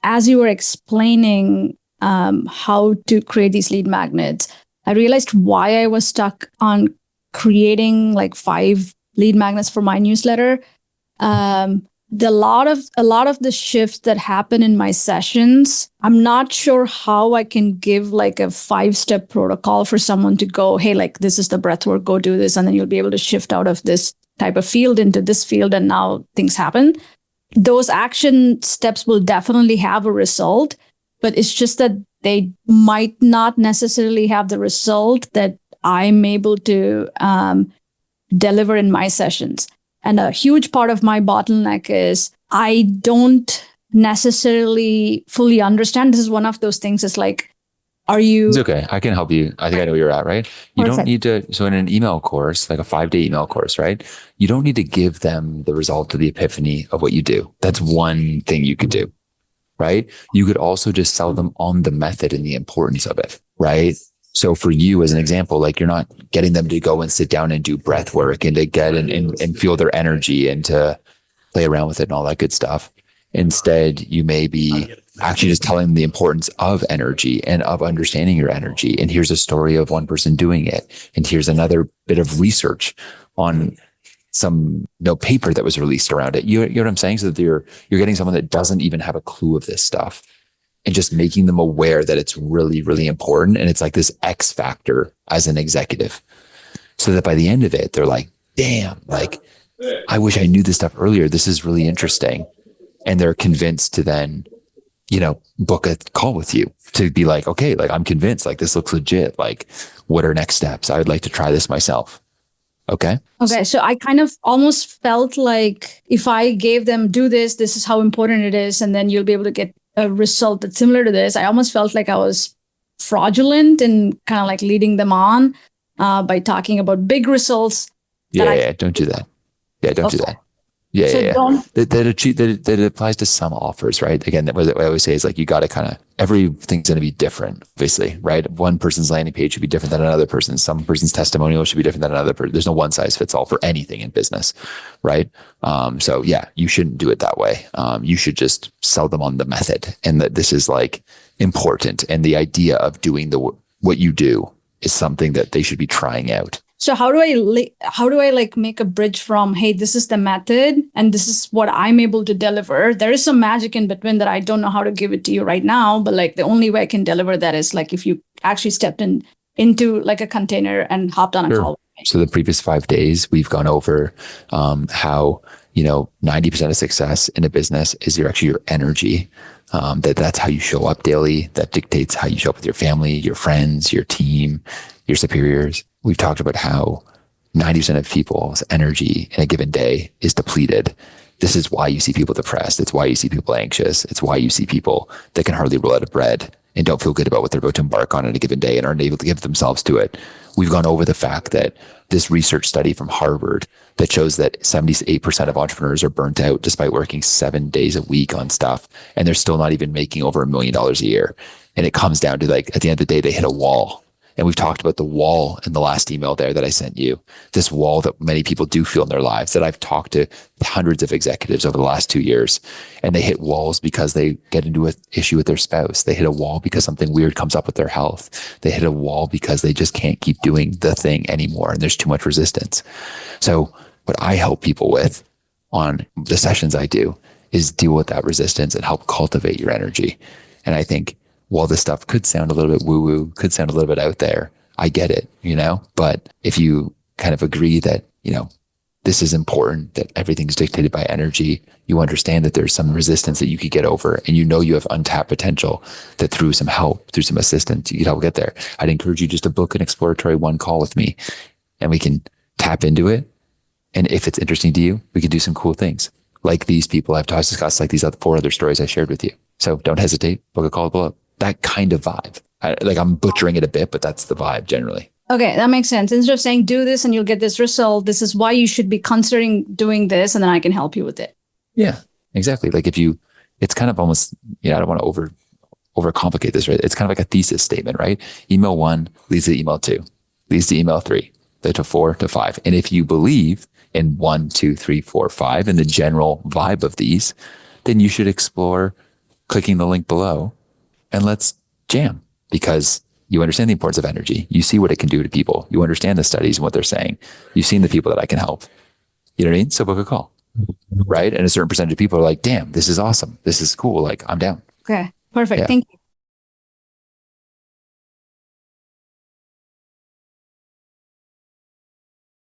as you were explaining how to create these lead magnets, I realized why I was stuck on creating like 5 lead magnets for my newsletter. A lot of the shifts that happen in my sessions, I'm not sure how I can give like a 5-step protocol for someone to go, hey, like this is the breath work, go do this, and then you'll be able to shift out of this type of field into this field, and now things happen. Those action steps will definitely have a result, but it's just that they might not necessarily have the result that I'm able to deliver in my sessions. And a huge part of my bottleneck is I don't necessarily fully understand. This is one of those things. It's like, It's okay. I can help you. I think I know where you're at, right? You don't need to. So in an email course, like a 5-day email course, right? You don't need to give them the result of the epiphany of what you do. That's one thing you could do, right? You could also just sell them on the method and the importance of it, right? So for you, as an example, like you're not getting them to go and sit down and do breath work and to get and feel their energy and to play around with it and all that good stuff. Instead, you may be actually just telling them the importance of energy and of understanding your energy. And here's a story of one person doing it. And here's another bit of research on some paper that was released around it. You know what I'm saying? So that you're getting someone that doesn't even have a clue of this stuff, and just making them aware that it's really, really important. And it's like this X factor as an executive, so that by the end of it, they're like, damn, like, I wish I knew this stuff earlier. This is really interesting. And they're convinced to then, book a call with you to be like, okay, like I'm convinced, like this looks legit. Like, what are next steps? I would like to try this myself. Okay. So I kind of almost felt like if I gave them, do this, this is how important it is, and then you'll be able to get a result that's similar to this. I almost felt like I was fraudulent and kind of like leading them on by talking about big results. Don't do that. Yeah, don't do that. That applies to some offers, right? Again, what I always say is like, you got to everything's going to be different, obviously, right? One person's landing page should be different than another person's. Some person's testimonial should be different than another person. There's no one size fits all for anything in business, right? So yeah, you shouldn't do it that way. You should just sell them on the method, and that this is like important. And the idea of doing what you do is something that they should be trying out. So how do I like make a bridge from, hey, this is the method and this is what I'm able to deliver? There is some magic in between that I don't know how to give it to you right now, but like the only way I can deliver that is like if you actually stepped into like a container and hopped on a call. So the previous 5 days, we've gone over how 90% of success in a business is your energy. That's how you show up daily. That dictates how you show up with your family, your friends, your team, your superiors. We've talked about how 90% of people's energy in a given day is depleted. This is why you see people depressed. It's why you see people anxious. It's why you see people that can hardly roll out of bed and don't feel good about what they're about to embark on in a given day and aren't able to give themselves to it. We've gone over the fact that this research study from Harvard that shows that 78% of entrepreneurs are burnt out despite working 7 days a week on stuff, and they're still not even making over $1 million a year. And it comes down to like, at the end of the day, they hit a wall. And we've talked about the wall in the last email there that I sent you, this wall that many people do feel in their lives, that I've talked to hundreds of executives over the last 2 years, and they hit walls because they get into an issue with their spouse. They hit a wall because something weird comes up with their health. They hit a wall because they just can't keep doing the thing anymore, and there's too much resistance. So what I help people with on the sessions I do is deal with that resistance and help cultivate your energy. And I think, while this stuff could sound a little bit woo-woo, could sound a little bit out there, I get it, but if you kind of agree that, this is important, that everything's dictated by energy, you understand that there's some resistance that you could get over, and you have untapped potential that through some help, through some assistance, you could help get there. I'd encourage you just to book an exploratory 1 call with me, and we can tap into it. And if it's interesting to you, we can do some cool things. Like these people I've discussed, like these 4 other stories I shared with you. So don't hesitate, book a call below. That kind of vibe. I'm butchering it a bit, but that's the vibe generally. Okay, that makes sense. Instead of saying, do this and you'll get this result, this is why you should be considering doing this, and then I can help you with it. Yeah, exactly. Like it's kind of almost, I don't want to overcomplicate this, right? It's kind of like a thesis statement, right? Email 1 leads to email 2, leads to email 3, then to 4, to 5. And if you believe in 1, 2, 3, 4, 5, and the general vibe of these, then you should explore clicking the link below and let's jam, because you understand the importance of energy. You see what it can do to people. You understand the studies and what they're saying. You've seen the people that I can help. You know what I mean? So book a call, right? And a certain percentage of people are like, damn, this is awesome. This is cool. Like, I'm down. Okay. Perfect. Yeah. Thank you.